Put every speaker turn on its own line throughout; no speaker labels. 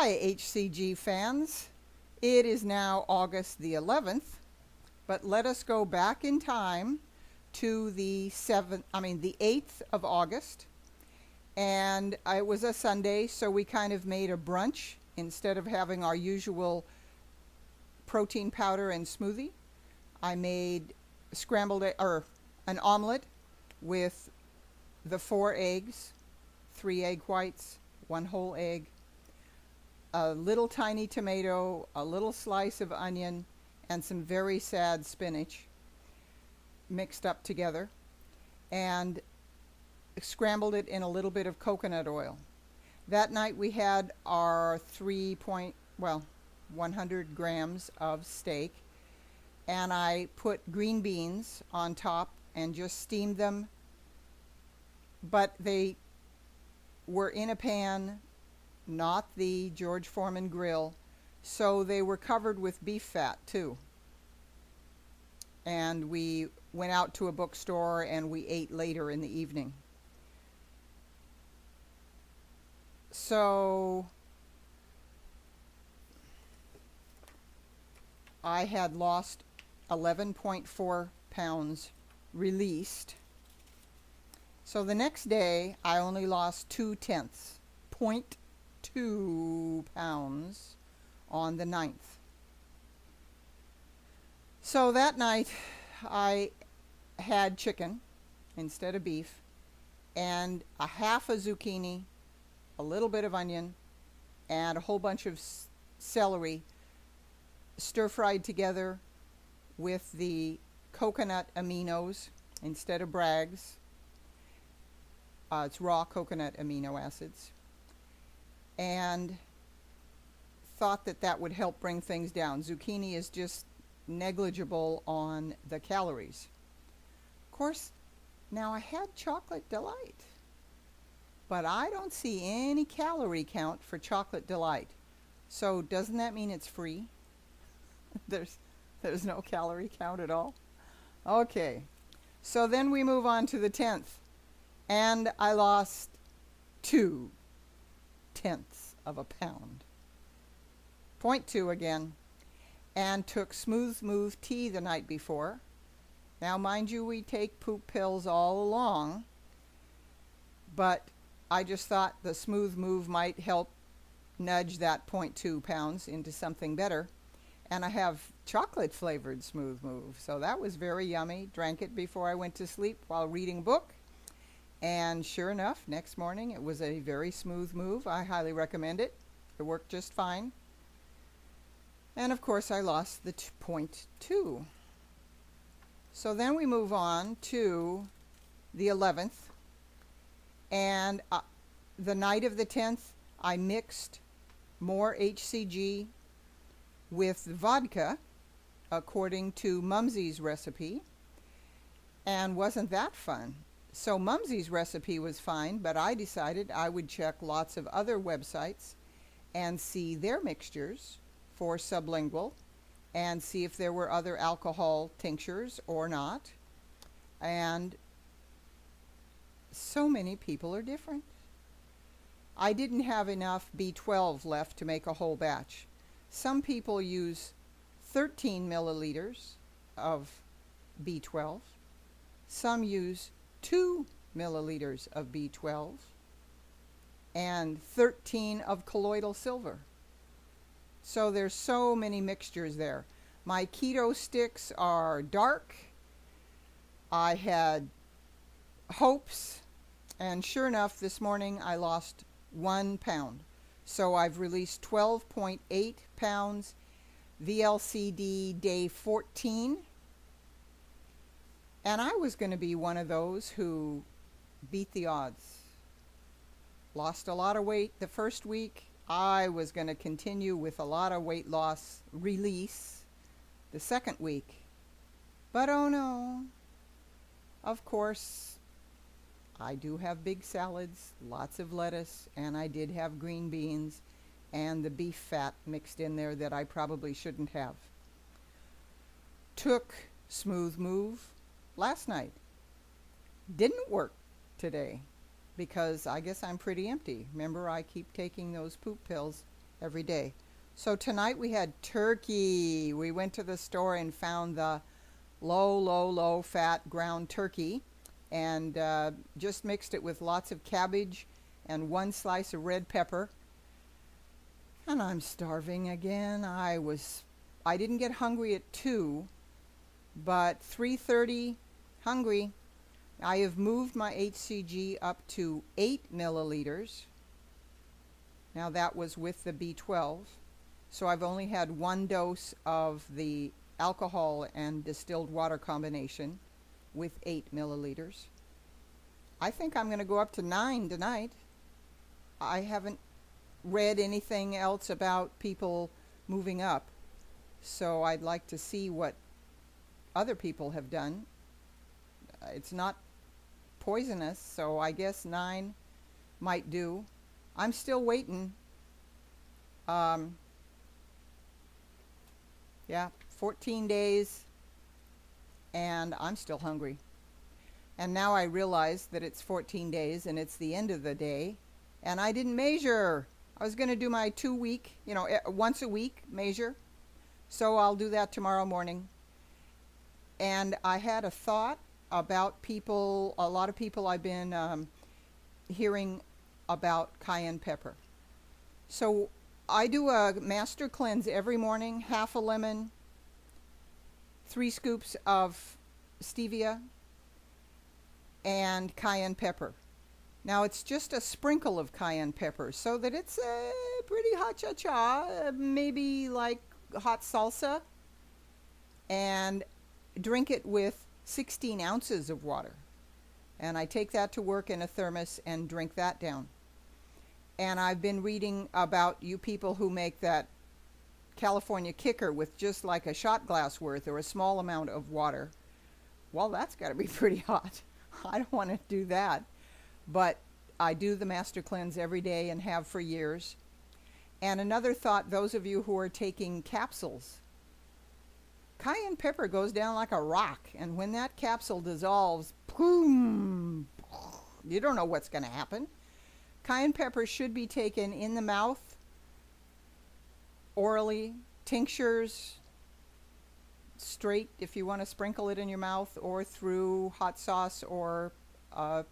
Hi, hCG fans. It is now August the 11th, but let us go back in time to the 8th of August. And it was a Sunday, so we kind of made a brunch instead of having our usual protein powder and smoothie. I made an omelet with the 4 eggs, 3 egg whites, 1 whole egg, a little tiny tomato, a little slice of onion, and some very sad spinach mixed up together, and scrambled it in a little bit of coconut oil. That night we had our 100 grams of steak, and I put green beans on top and just steamed them, but they were in a pan, not the George Foreman grill, so they were covered with beef fat too. And we went out to a bookstore and we ate later in the evening. So I had lost 11.4 pounds released. So the next day I only lost 0.2 pounds on the 9th. So that night I had chicken instead of beef, and a half a zucchini, a little bit of onion, and a whole bunch of celery stir-fried together with the coconut aminos instead of Bragg's. It's raw coconut amino acids, and thought that that would help bring things down. Zucchini is just negligible on the calories. Of course, now I had Chocolate Delight, but I don't see any calorie count for Chocolate Delight. So doesn't that mean it's free? There's no calorie count at all? Okay, so then we move on to the 10th, and I lost 0.2 of a pound. 0.2 again, and took Smooth Move tea the night before. Now mind you, we take poop pills all along, but I just thought the Smooth Move might help nudge that 0.2 pounds into something better. And I have chocolate flavored Smooth Move, so that was very yummy. Drank it before I went to sleep while reading a book, and sure enough, next morning it was a very smooth move. I highly recommend it. It worked just fine. And of course I lost the 0.2. So then we move on to the 11th, and the night of the 10th I mixed more hCG with vodka according to Mumsy's recipe, and wasn't that fun? So Mumsy's recipe was fine, but I decided I would check lots of other websites and see their mixtures for sublingual and see if there were other alcohol tinctures or not. And so many people are different. I didn't have enough B12 left to make a whole batch. Some people use 13 milliliters of B12. Some use 2 milliliters of B12 and 13 of colloidal silver. So there's so many mixtures there. My keto sticks are dark. I had hopes, and sure enough, this morning I lost 1 pound. So I've released 12.8 pounds, VLCD day 14. And I was going to be one of those who beat the odds. Lost a lot of weight the first week. I was going to continue with a lot of weight loss release the second week. But oh no. Of course, I do have big salads, lots of lettuce, and I did have green beans and the beef fat mixed in there that I probably shouldn't have. Took Smooth Move last night. Didn't work today because I guess I'm pretty empty. Remember, I keep taking those poop pills every day. So tonight we had turkey. We went to the store and found the low fat ground turkey, and just mixed it with lots of cabbage and one slice of red pepper. And I'm starving again. I didn't get hungry at 2, but 3:30 hungry. I have moved my hCG up to 8 milliliters. Now that was with the B12. So I've only had 1 dose of the alcohol and distilled water combination with 8 milliliters. I think I'm going to go up to 9 tonight. I haven't read anything else about people moving up, so I'd like to see what other people have done. It's not poisonous, so I guess 9 might do. I'm still waiting. Yeah, 14 days, and I'm still hungry. And now I realize that it's 14 days and it's the end of the day, and I didn't measure. I was going to do my 2-week, once a week measure. So I'll do that tomorrow morning. And I had a thought about people, a lot of people I've been hearing about cayenne pepper. So I do a master cleanse every morning, half a lemon, 3 scoops of stevia, and cayenne pepper. Now it's just a sprinkle of cayenne pepper so that it's pretty hot cha-cha, maybe like hot salsa, and drink it with 16 ounces of water. And I take that to work in a thermos and drink that down. And I've been reading about you people who make that California kicker with just like a shot glass worth or a small amount of water. Well, that's got to be pretty hot. I don't want to do that. But I do the master cleanse every day and have for years. And another thought, those of you who are taking capsules, cayenne pepper goes down like a rock, and when that capsule dissolves, boom, you don't know what's going to happen. Cayenne pepper should be taken in the mouth, orally, tinctures, straight if you want to sprinkle it in your mouth, or through hot sauce or a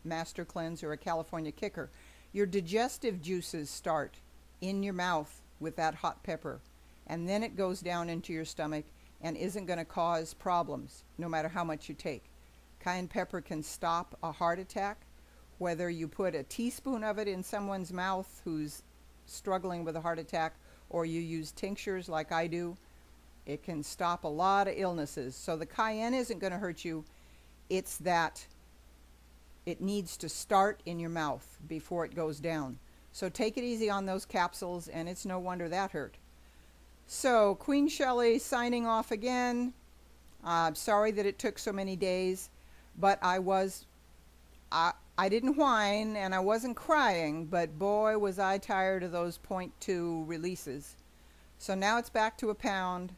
master cleanse or a California kicker. Your digestive juices start in your mouth with that hot pepper, and then it goes down into your stomach and isn't going to cause problems no matter how much you take. Cayenne pepper can stop a heart attack, whether you put a teaspoon of it in someone's mouth who's struggling with a heart attack, or you use tinctures like I do. It can stop a lot of illnesses. So the cayenne isn't going to hurt you. It's that it needs to start in your mouth before it goes down. So take it easy on those capsules, and it's no wonder that hurt. So Queen Shelley signing off again. I'm sorry that it took so many days, but I didn't whine and I wasn't crying, but boy was I tired of those 0.2 releases. So now it's back to a pound.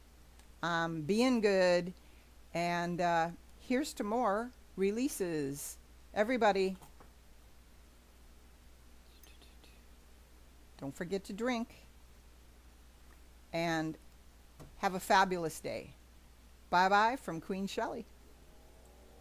I'm being good, and here's to more releases. Everybody, don't forget to drink, and have a fabulous day. Bye-bye from Queen Shelley.